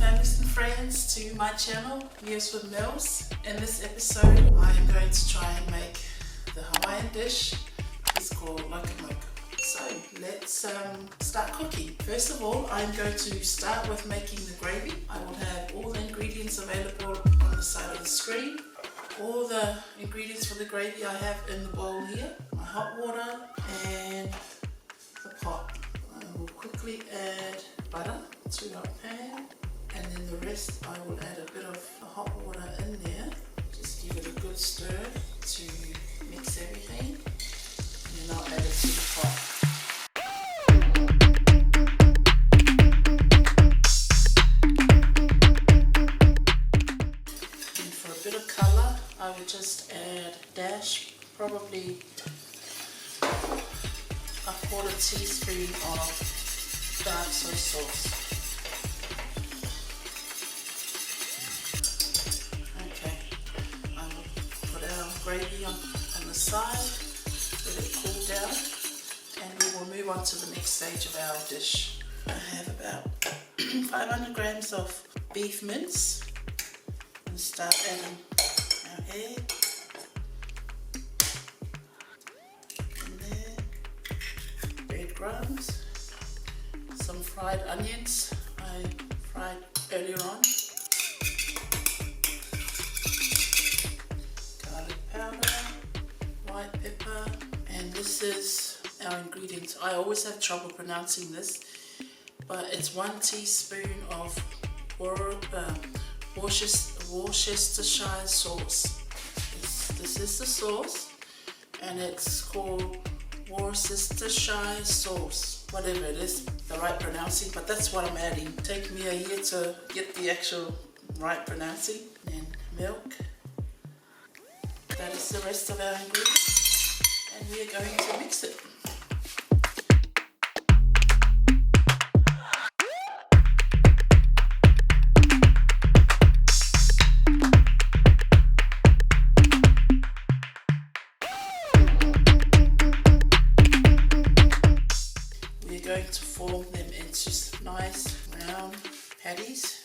families and friends to my channel, Meals with Mills. In this episode, I am going to try and make the Hawaiian dish. It's called Loco Moco. So let's start cooking. First of all, I'm going to start with making the gravy. I will have all the ingredients available on the side of the screen. All the ingredients for the gravy I have in the bowl here. My hot water and the pot. I will quickly add butter to our pan, and then the rest I will add a bit of hot water in there. Just give it a good stir to mix everything, and then I'll add it to the pot. And for a bit of colour, I will just add a dash, probably a quarter teaspoon of dark soy sauce. Okay, I will put our gravy on the side, let it cool down, and we will move on to the next stage of our dish. I have about 500 grams of beef mince, and start adding our egg. Crumbs, some fried onions I fried earlier on, garlic powder, white pepper, and this is our ingredients. I always have trouble pronouncing this, but it's 1 teaspoon of Worcestershire sauce. This is the sauce, and it's called Worcestershire sauce, whatever it is, the right pronouncing, but that's what I'm adding. Take me a year to get the actual right pronouncing. And milk. That is the rest of our ingredients, and we are going to mix it. Going to form them into nice round patties.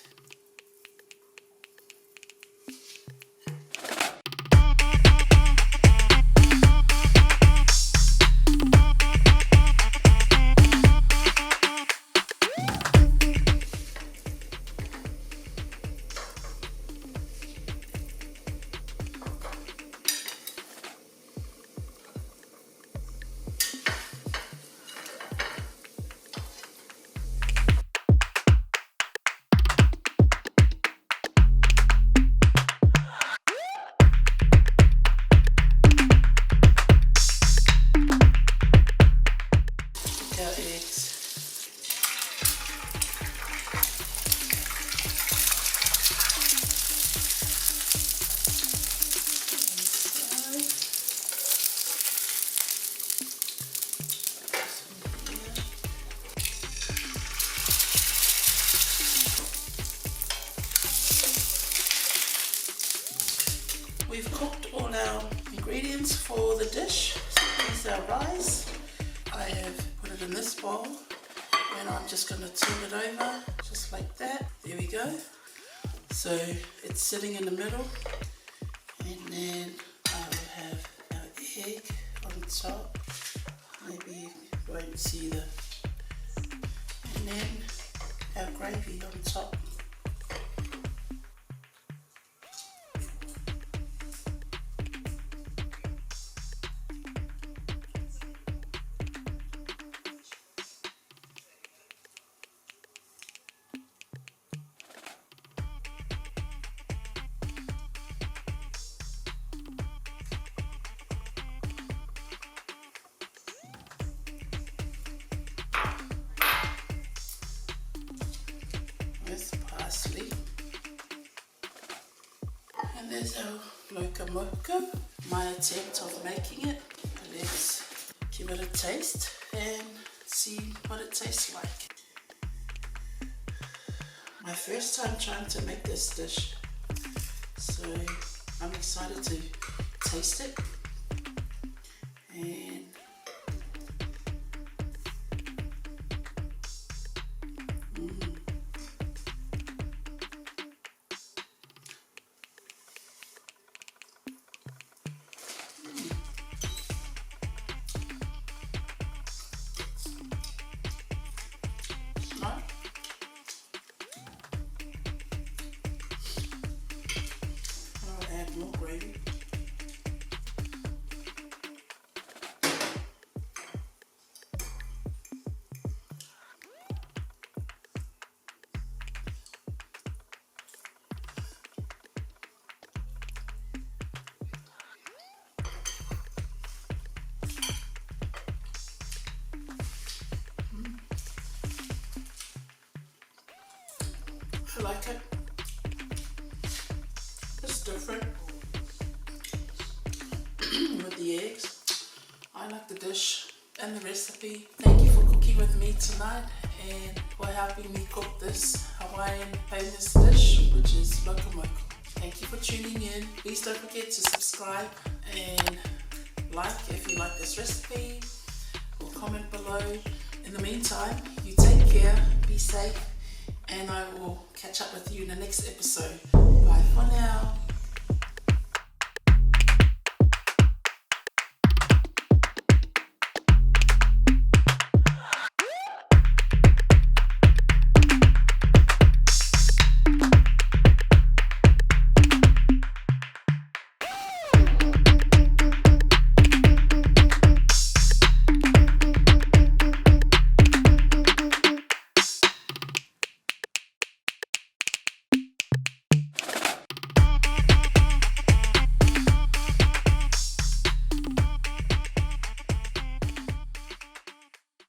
We've cooked all our ingredients for the dish. So here's our rice. I have put it in this bowl, and I'm just going to turn it over just like that. There we go. So it's sitting in the middle, and then I will have our egg on top. Maybe you won't see the, and then our gravy on top. Parsley, and there's our Loco Moco, my attempt of making it. Let's give it a taste and see what it tastes like. My first time trying to make this dish, so I'm excited to taste it. And more gravy. I like it. It's different with the eggs. I like the dish and the recipe. Thank you for cooking with me tonight and for helping me cook this Hawaiian famous dish, which is Loco Moco. Thank you for tuning in. Please don't forget to subscribe and like if you like this recipe, or comment below. In the meantime, you take care, be safe, and I will catch up with you in the next episode. Bye for now.